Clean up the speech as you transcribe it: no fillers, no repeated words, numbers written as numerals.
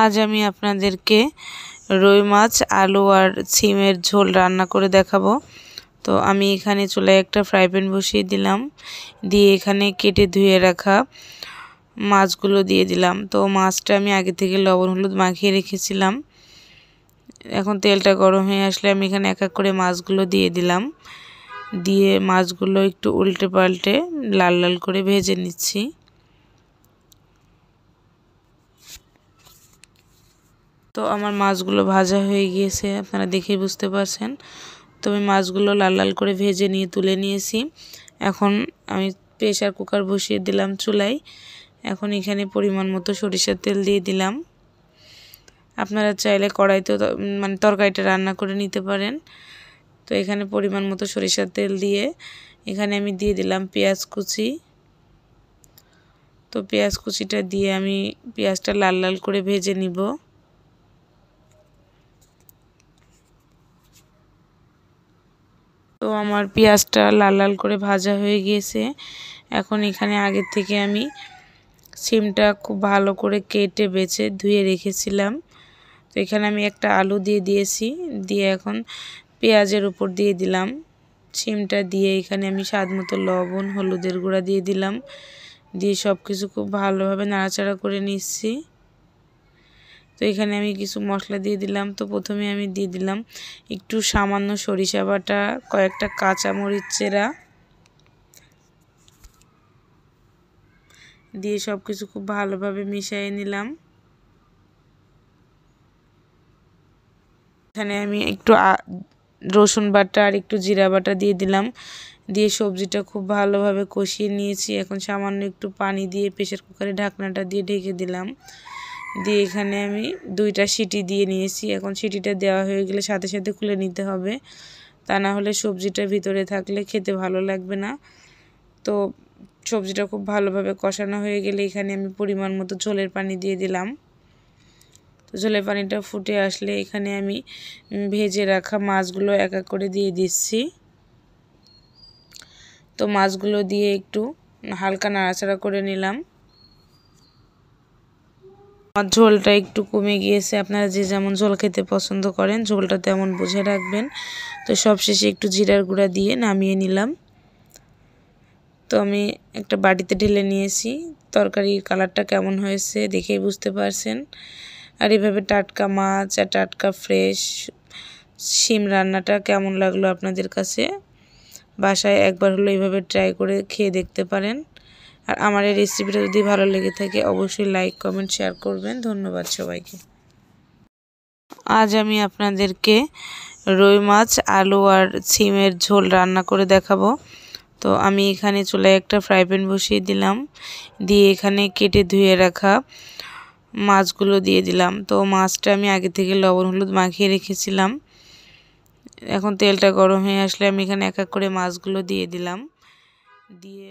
আজ আমি আপনাদেরকে রুই মাছ আলু আর সিমের ঝোল রান্না করে দেখাবো। তো আমি এখানে চুলায় একটা ফ্রাই প্যান বসিয়ে দিলাম, দিয়ে এখানে কেটে ধুয়ে রাখা মাছগুলো দিয়ে দিলাম। তো মাছটা আমি আগে থেকে লবণ হলুদ মাখিয়ে রেখেছিলাম। এখন তেলটা গরম হয়ে আসলে আমি এখানে এক এক করে মাছগুলো দিয়ে দিলাম, দিয়ে মাছগুলো একটু উল্টে পাল্টে লাল লাল করে ভেজে নিচ্ছি। তো আমার মাছগুলো ভাজা হয়ে গিয়েছে, আপনারা দেখেই বুঝতে পারছেন। তো আমি মাছগুলো লাল লাল করে ভেজে নিয়ে তুলে নিয়েছি। এখন আমি প্রেসার কুকার বসিয়ে দিলাম চুলায়। এখন এখানে পরিমাণ মতো সরিষার তেল দিয়ে দিলাম। আপনারা চাইলে কড়াইতে তরকারিটা রান্না করে নিতে পারেন। তো এখানে পরিমাণ মতো সরিষার তেল দিয়ে এখানে আমি দিয়ে দিলাম পেঁয়াজ কুচি। তো পেঁয়াজ কুচিটা দিয়ে আমি পেঁয়াজটা লাল লাল করে ভেজে নিব। তো আমার পেঁয়াজটা লাল লাল করে ভাজা হয়ে গিয়েছে। এখন এখানে আগের থেকে আমি সিমটা খুব ভালো করে কেটে বেছে ধুয়ে রেখেছিলাম। তো এখানে আমি একটা আলু দিয়ে দিয়েছি, দিয়ে এখন পেঁয়াজের উপর দিয়ে দিলাম সিমটা, দিয়ে এখানে আমি স্বাদ মতো লবণ হলুদের গুঁড়া দিয়ে দিলাম, দিয়ে সব কিছু খুব ভালোভাবে নাড়াচাড়া করে নিচ্ছি। তো এখানে আমি কিছু মশলা দিয়ে দিলাম। তো প্রথমে আমি দিয়ে দিলাম একটু সামান্য সরিষা বাটা, কয়েকটা কাঁচামরিচ চেরা, দিয়ে সব কিছু খুব ভালোভাবে মিশিয়ে নিলাম। এখানে আমি একটু রসুন বাটা আর একটু জিরা বাটা দিয়ে দিলাম, দিয়ে সবজিটা খুব ভালোভাবে কষিয়ে নিয়েছি। এখন সামান্য একটু পানি দিয়ে প্রেসার কুকারে ঢাকনাটা দিয়ে ঢেকে দিলাম, দিয়ে এখানে আমি 2টা সিটি দিয়ে নিয়েছি। এখন সিটিটা দেওয়া হয়ে গেলে সাথে সাথে খুলে নিতে হবে, তা না হলে সবজিটা ভিতরে থাকলে খেতে ভালো লাগবে না। তো সবজিটা খুব ভালোভাবে কষানো হয়ে গেলে এখানে আমি পরিমাণ মতো ঝোলের পানি দিয়ে দিলাম। তো ঝোলের পানিটা ফুটে আসলে এখানে আমি ভেজে রাখা মাছগুলো এক এক করে দিয়ে দিচ্ছি। তো মাছগুলো দিয়ে একটু হালকা নাড়াচাড়া করে নিলাম। আমার ঝোলটা একটু কমে গিয়েছে, আপনারা যে যেমন ঝোল খেতে পছন্দ করেন ঝোলটা তেমন বুঝে রাখবেন। তো সবশেষে একটু জিরার গুঁড়া দিয়ে নামিয়ে নিলাম। তো আমি একটা বাটিতে ঢেলে নিয়েছি। তরকারির কালারটা কেমন হয়েছে দেখেই বুঝতে পারছেন। আর এভাবে টাটকা মাছ আর টাটকা ফ্রেশ শিম রান্নাটা কেমন লাগলো আপনাদের কাছে? বাসায় একবার হলো এইভাবে ট্রাই করে খেয়ে দেখতে পারেন। আর আমার এই রেসিপিটা যদি ভালো লেগে থাকে অবশ্যই লাইক কমেন্ট শেয়ার করবেন। ধন্যবাদ সবাইকে। আজ আমি আপনাদেরকে রুই মাছ আলু আর সিমের ঝোল রান্না করে দেখাবো। তো আমি এখানে চুলায় একটা ফ্রাই প্যান বসিয়ে দিলাম, দিয়ে এখানে কেটে ধুয়ে রাখা মাছগুলো দিয়ে দিলাম। তো মাছটা আমি আগে থেকে লবণ হলুদ মাখিয়ে রেখেছিলাম। এখন তেলটা গরম হয়ে আসলে আমি এখানে এক এক করে মাছগুলো দিয়ে দিলাম, দিয়ে